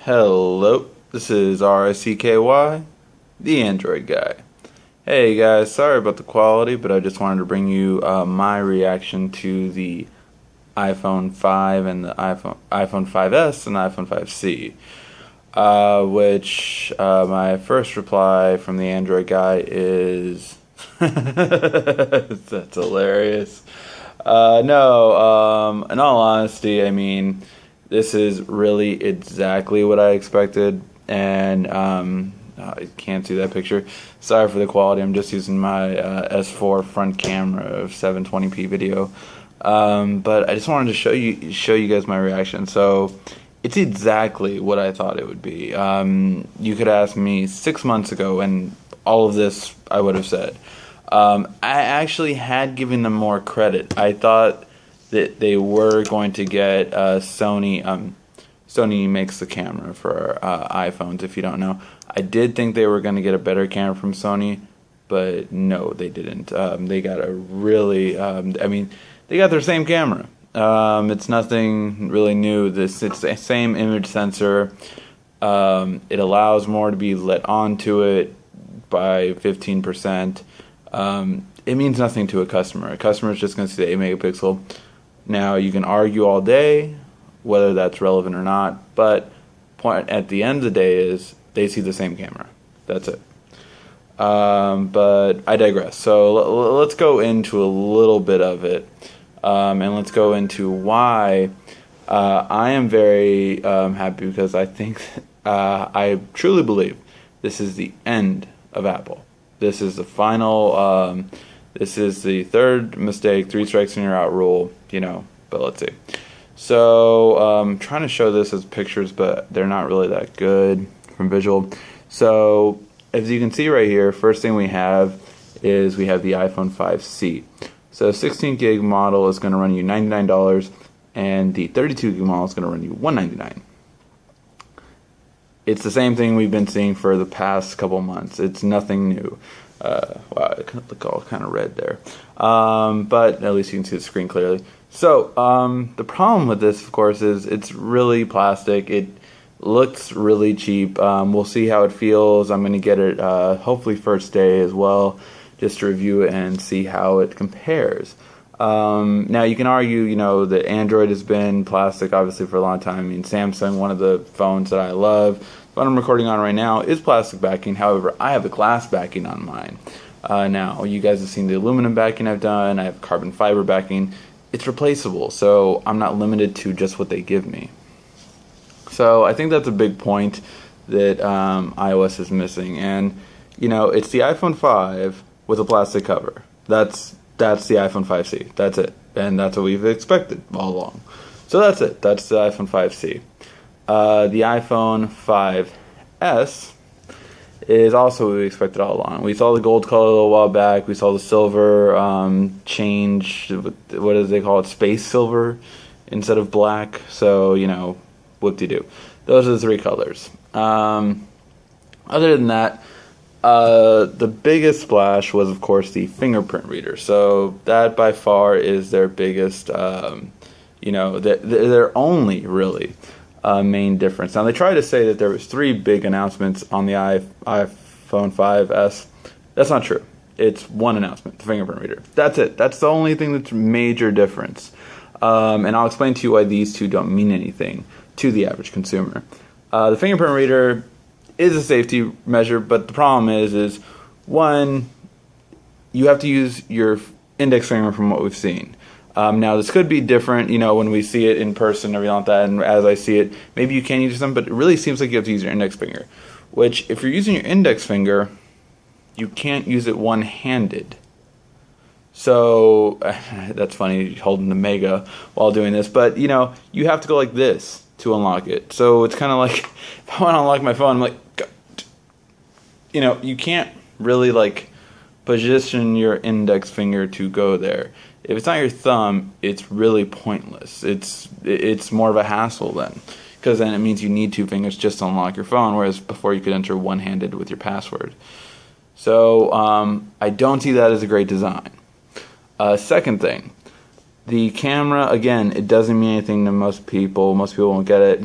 Hello, this is RICKY, the Android guy. Hey guys, sorry about the quality, but I just wanted to bring you my reaction to the iPhone 5 and the iPhone 5S and the iPhone 5C. Which my first reply from the Android guy is that's hilarious. No, in all honesty, I mean, this is really exactly what I expected, and I can't see that picture. Sorry for the quality. I'm just using my S4 front camera of 720p video, but I just wanted to show you guys my reaction. So it's exactly what I thought it would be. You could ask me 6 months ago, and all of this I would have said. I actually had given them more credit. I thought that they were going to get Sony. Sony makes the camera for iPhones, if you don't know. I did think they were going to get a better camera from Sony, but no, they didn't. They got a really, they got their same camera. It's nothing really new. It's the same image sensor. It allows more to be let onto it by 15%. It means nothing to a customer. A customer is just going to see the 8 megapixel. Now, you can argue all day whether that's relevant or not, but point at the end of the day is they see the same camera. That's it. But I digress. So let's go into a little bit of it, and let's go into why I am very happy, because I think I truly believe this is the end of Apple. This is the final. This is the third mistake, 3 strikes and you're out rule, but let's see. So, I'm trying to show this as pictures, but they're not really that good from visual. So, as you can see right here, first thing we have is we have the iPhone 5C. So, 16 gig model is going to run you $99, and the 32 gig model is going to run you $199. It's the same thing we've been seeing for the past couple months. It's nothing new. Wow, it look all kind of red there. But at least you can see the screen clearly. So, the problem with this, of course, is it's really plastic. It looks really cheap. We'll see how it feels. I'm going to get it hopefully first day as well, just to review it and see how it compares. Now, you can argue, that Android has been plastic, obviously, for a long time. I mean, Samsung, one of the phones that I love, what I'm recording on right now, is plastic backing. However, I have a glass backing on mine. Now, you guys have seen the aluminum backing I've done. I have carbon fiber backing. It's replaceable, so I'm not limited to just what they give me. So I think that's a big point that iOS is missing. And, it's the iPhone 5 with a plastic cover. That's the iPhone 5C. That's it. And that's what we've expected all along. So that's it. That's the iPhone 5C. The iPhone 5S is also what we expected all along. We saw the gold color a little while back. We saw the silver change. What do they call it? Space silver instead of black. So, whoop-de-doo. Those are the 3 colors. Other than that, the biggest splash was, of course, the fingerprint reader. So that by far is their biggest, their only really main difference. Now, they tried to say that there was 3 big announcements on the iPhone 5S. That's not true. It's one announcement, the fingerprint reader. That's it. That's the only thing that's major difference. And I'll explain to you why these two don't mean anything to the average consumer. The fingerprint reader is a safety measure, but the problem is one, you have to use your index finger from what we've seen. Now, this could be different, when we see it in person and everything like that, and as I see it, maybe you can use them, but it really seems like you have to use your index finger, which, if you're using your index finger, you can't use it one-handed. So, that's funny, holding the Mega while doing this, but, you have to go like this to unlock it. So, it's kind of like, if I want to unlock my phone, I'm like, you can't really, position your index finger to go there. If it's not your thumb, it's really pointless. It's more of a hassle then, because then it means you need 2 fingers just to unlock your phone, whereas before you could enter one-handed with your password. So I don't see that as a great design. Second thing, the camera, again, it doesn't mean anything to most people. Most people won't get it.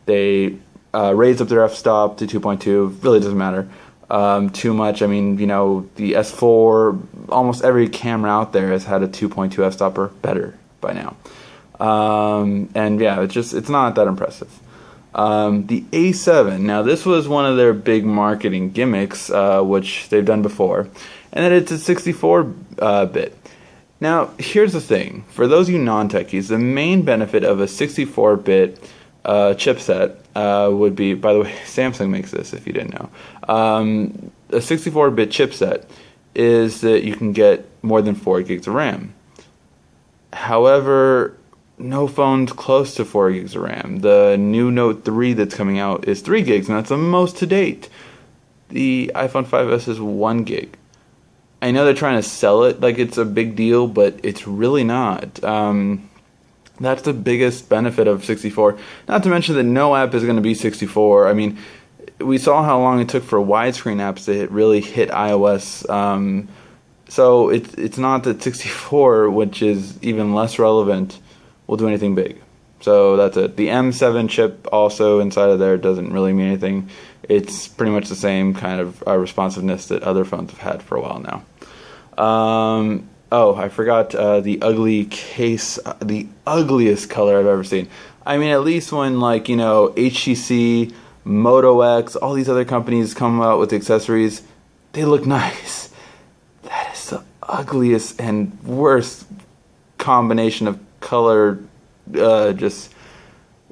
They raised up their f-stop to 2.2. Really doesn't matter too much. I mean, the S4, almost every camera out there has had a 2.2 f-stop or better by now. And yeah, it's not that impressive. The A7, now this was one of their big marketing gimmicks, which they've done before, and that it's a 64-bit. Now, here's the thing. For those of you non-techies, the main benefit of a 64-bit chipset would be, by the way, Samsung makes this, if you didn't know. A 64-bit chipset is that you can get more than 4 gigs of RAM. However, no phone's close to 4 gigs of RAM. The new Note 3 that's coming out is 3 gigs, and that's the most to date. The iPhone 5S is 1 gig. I know they're trying to sell it like it's a big deal, but it's really not. That's the biggest benefit of 64. Not to mention that no app is going to be 64. I mean, we saw how long it took for widescreen apps to really hit iOS. So it's not that 64, which is even less relevant, will do anything big. So that's it. The M7 chip also inside of there doesn't really mean anything. It's pretty much the same kind of responsiveness that other phones have had for a while now. Oh, I forgot the ugly case, the ugliest color I've ever seen. I mean, at least when HTC, Moto X, all these other companies come out with accessories, they look nice. That is the ugliest and worst combination of color. Just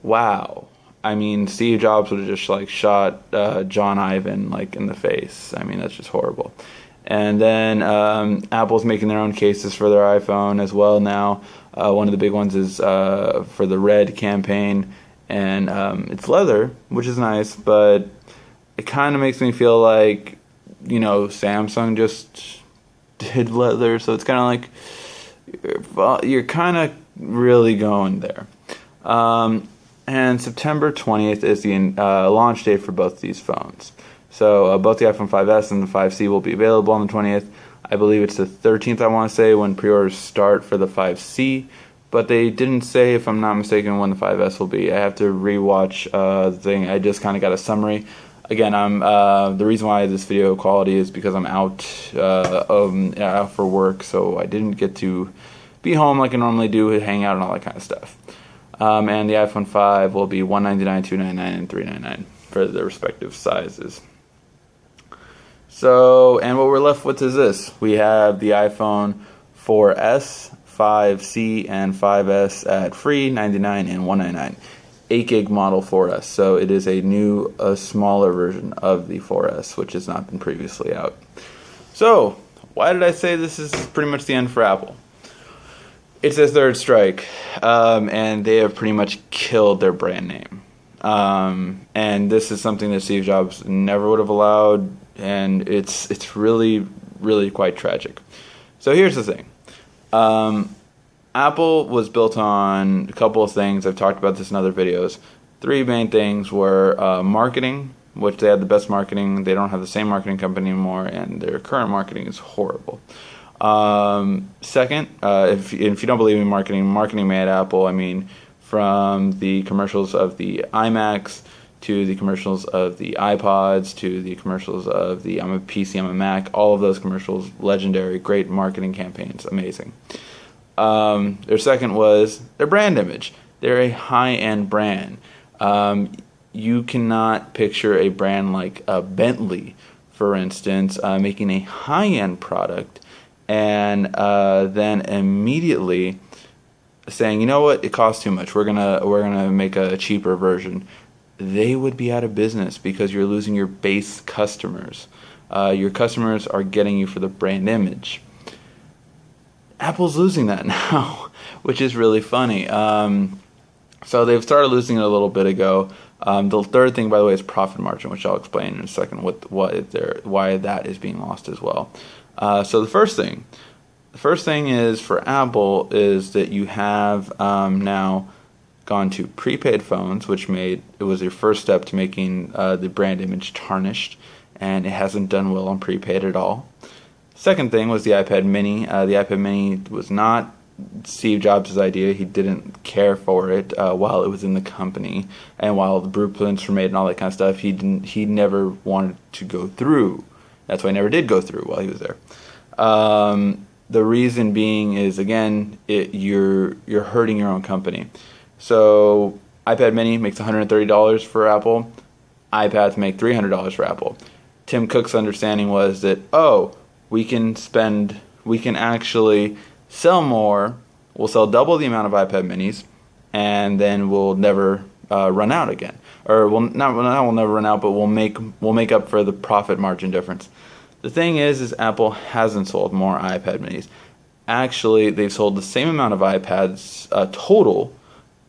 wow. I mean, Steve Jobs would have just shot John Ivan in the face. I mean, that's just horrible. And then Apple's making their own cases for their iPhone as well now. One of the big ones is for the red campaign, and it's leather, which is nice, but it kind of makes me feel like Samsung just did leather, so it's kind of like you're kind of really going there. And September 20th is the launch date for both these phones. So both the iPhone 5S and the 5C will be available on the 20th. I believe it's the 13th, I want to say, when pre-orders start for the 5C. But they didn't say, if I'm not mistaken, when the 5S will be. I have to rewatch the thing. I just kind of got a summary. Again, the reason why this video quality is because I'm out for work, so I didn't get to be home like I normally do, hang out and all that kind of stuff. And the iPhone 5 will be $199, $299, and $399 for the respective sizes. So, and what we're left with is this. We have the iPhone 4S, 5C, and 5S at free, $99 and $199. 8 gig model 4S. So it is a smaller version of the 4S, which has not been previously out. So, why did I say this is pretty much the end for Apple? It's their third strike, and they have pretty much killed their brand name. And this is something that Steve Jobs never would have allowed, and it's really, really quite tragic. So here's the thing. Apple was built on a couple of things. I've talked about this in other videos. 3 main things were marketing, which they had the best marketing. They don't have the same marketing company anymore, and their current marketing is horrible. Second, if you don't believe in marketing made Apple. I mean, from the commercials of the iMacs to the commercials of the iPods to the commercials of the I'm a PC, I'm a Mac, all of those commercials, legendary, great marketing campaigns, amazing. Their second was their brand image. They're a high-end brand. You cannot picture a brand like Bentley, for instance, making a high-end product and then immediately saying, you know what, it costs too much. We're gonna make a cheaper version. They would be out of business because you're losing your base customers. Your customers are getting you for the brand image. Apple's losing that now, which is really funny. So they've started losing it a little bit ago. The third thing, by the way, is profit margin, which I'll explain in a second why that is being lost as well. So the first thing is for Apple is that you have now gone to prepaid phones, which was your first step to making the brand image tarnished, and it hasn't done well on prepaid at all. Second thing was the iPad mini. The iPad mini was not Steve Jobs' idea. He didn't care for it while it was in the company, and while the blueprints were made and all that kind of stuff. He never wanted to go through. That's why he never did go through while he was there. The reason being is, again, you're hurting your own company. So iPad Mini makes $130 for Apple. iPads make $300 for Apple. Tim Cook's understanding was that, we can actually sell more. We'll sell double the amount of iPad Minis, and then we'll never run out again. Or we'll never run out, but we'll make up for the profit margin difference. The thing is Apple hasn't sold more iPad Minis. Actually, they've sold the same amount of iPads total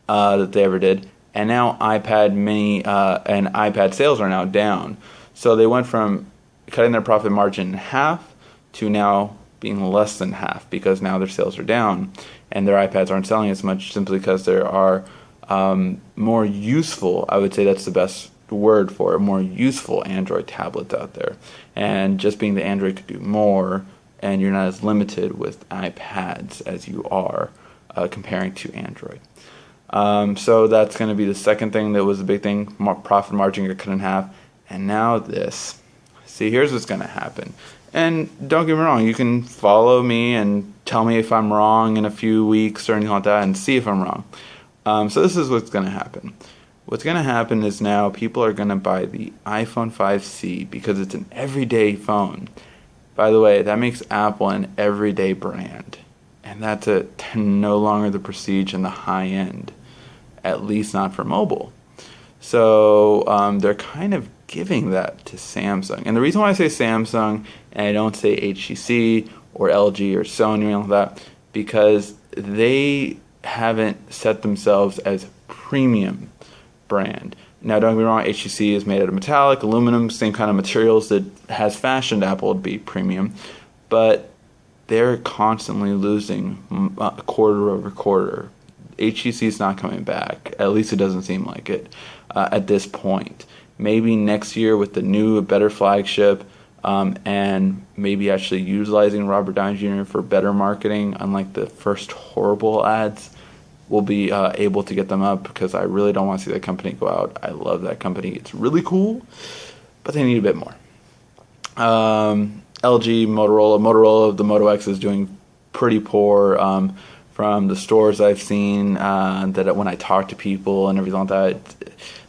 that they ever did, and now iPad Mini and iPad sales are now down. So they went from cutting their profit margin in half to now being less than half, because now their sales are down and their iPads aren't selling as much, simply because there are more useful, I would say that's the best word for it, more useful Android tablets out there. And just being the Android could do more, and you're not as limited with iPads as you are comparing to Android. So that's going to be the second thing that was a big thing. Profit margin got cut in half. And now this. See, here's what's going to happen. And don't get me wrong, you can follow me and tell me if I'm wrong in a few weeks or anything like that, and see if I'm wrong. So this is what's going to happen. What's going to happen is now people are going to buy the iPhone 5C because it's an everyday phone. By the way, that makes Apple an everyday brand. And that's no longer the prestige and the high end, at least not for mobile. So they're kind of giving that to Samsung. And the reason why I say Samsung and I don't say HTC or LG or Sony or anything like that, because they haven't set themselves as a premium brand. Now, don't get me wrong, HTC is made out of metallic, aluminum, same kind of materials that has fashioned Apple to be premium, but they're constantly losing quarter over quarter. HTC is not coming back. At least it doesn't seem like it at this point. Maybe next year with the new, better flagship, and maybe actually utilizing Robert Downey Jr. for better marketing, unlike the first horrible ads, we'll be able to get them up, because I really don't want to see that company go out. I love that company. It's really cool, but they need a bit more. LG, Motorola, the Moto X is doing pretty poor. From the stores I've seen, that when I talk to people and everything like that,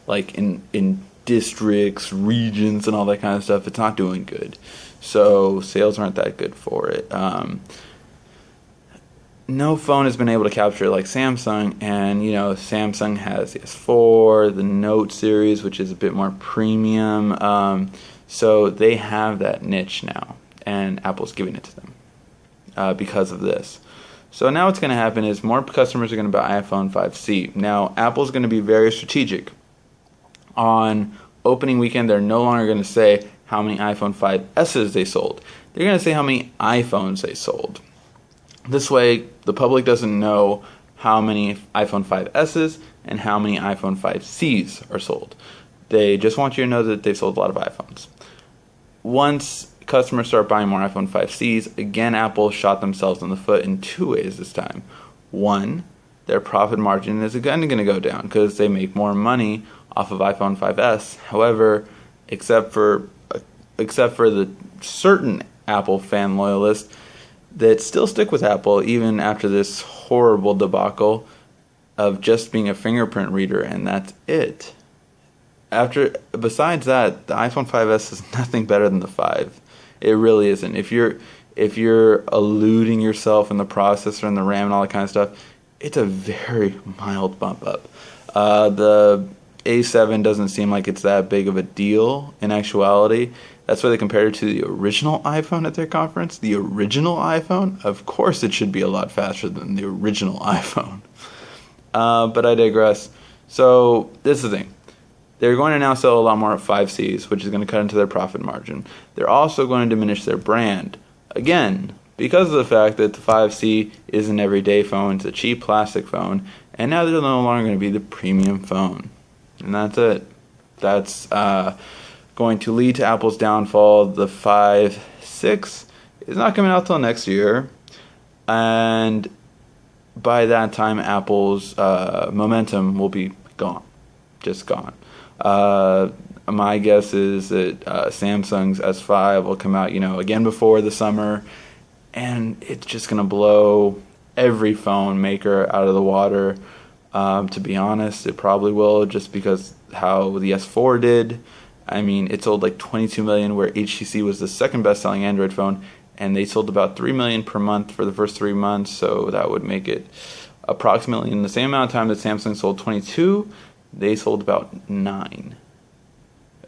like in districts, regions, and all that kind of stuff, it's not doing good. So sales aren't that good for it. No phone has been able to capture it like Samsung, and Samsung has the S4, the Note series, which is a bit more premium. So they have that niche now, and Apple's giving it to them because of this. So now what's going to happen is more customers are going to buy iPhone 5C. Now, Apple's going to be very strategic. On opening weekend, they're no longer going to say how many iPhone 5Ss they sold. They're going to say how many iPhones they sold. This way, the public doesn't know how many iPhone 5Ss and how many iPhone 5Cs are sold. They just want you to know that they've sold a lot of iPhones. Once customers start buying more iPhone 5Cs, again, Apple shot themselves in the foot in two ways this time. One, their profit margin is again going to go down because they make more money off of iPhone 5S. However, except for the certain Apple fan loyalists that still stick with Apple even after this horrible debacle of just being a fingerprint reader, and that's it. Besides that, the iPhone 5S is nothing better than the 5. It really isn't. If you're eluding yourself in the processor and the RAM and all that kind of stuff, it's a very mild bump up. The A7 doesn't seem like it's that big of a deal in actuality. That's why they compared it to the original iPhone at their conference. The original iPhone? Of course it should be a lot faster than the original iPhone. But I digress. So this is the thing. They're going to now sell a lot more 5Cs, which is going to cut into their profit margin. They're also going to diminish their brand. Again, because of the fact that the 5C is an everyday phone, it's a cheap plastic phone, and now they're no longer going to be the premium phone. And that's it. That's going to lead to Apple's downfall. The 5.6 is not coming out till next year, and by that time, Apple's momentum will be gone, just gone. My guess is that Samsung's S5 will come out, again before the summer, and it's just gonna blow every phone maker out of the water. To be honest, it probably will, just because how the S4 did. I mean, it sold like 22 million, where HTC was the second best-selling Android phone, and they sold about 3 million per month for the first 3 months. So that would make it approximately in the same amount of time that Samsung sold 22. They sold about 9.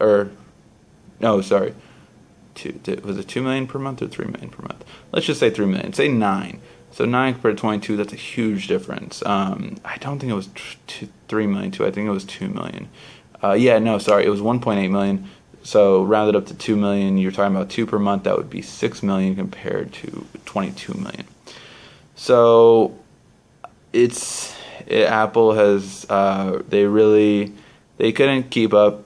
Or, no, sorry. Was it 2 million per month or 3 million per month? Let's just say 3 million. Say 9. So 9 compared to 22, that's a huge difference. I don't think it was 3 million too. I think it was 2 million. Yeah, no, sorry, it was 1.8 million. So rounded up to 2 million, you're talking about 2 per month. That would be 6 million compared to 22 million. So Apple has they couldn't keep up,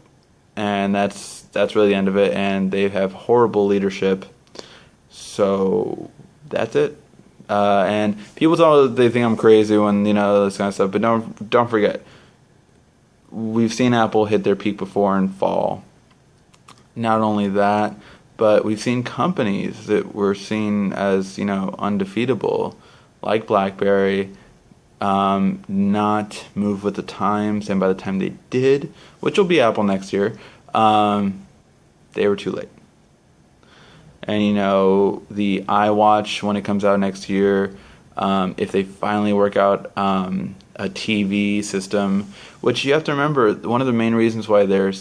and that's really the end of it. And they have horrible leadership. So that's it. And people they think I'm crazy when this kind of stuff, but don't forget, we've seen Apple hit their peak before and fall. Not only that, but we've seen companies that were seen as undefeatable, like BlackBerry, not move with the times, and by the time they did, which will be Apple next year, they were too late. And the iWatch, when it comes out next year, if they finally work out a TV system, which you have to remember, one of the main reasons why they're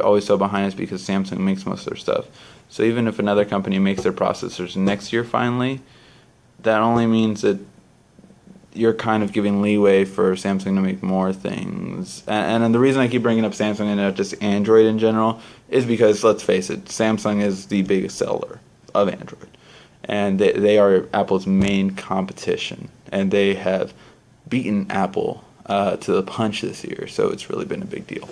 always so behind is because Samsung makes most of their stuff. So even if another company makes their processors next year finally, that only means that you're kind of giving leeway for Samsung to make more things. And the reason I keep bringing up Samsung and not just Android in general is because, let's face it, Samsung is the biggest seller of Android. And they are Apple's main competition. And they have beaten Apple to the punch this year. So it's really been a big deal.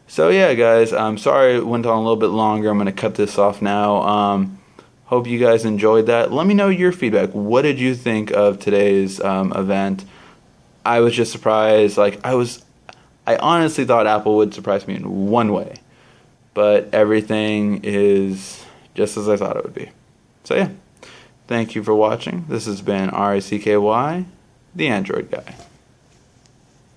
So yeah, guys, I'm sorry it went on a little bit longer. I'm going to cut this off now. Hope you guys enjoyed that. Let me know your feedback. What did you think of today's event? I was just surprised. I honestly thought Apple would surprise me in one way, but everything is just as I thought it would be. So yeah, thank you for watching. This has been RICKY, the Android Guy.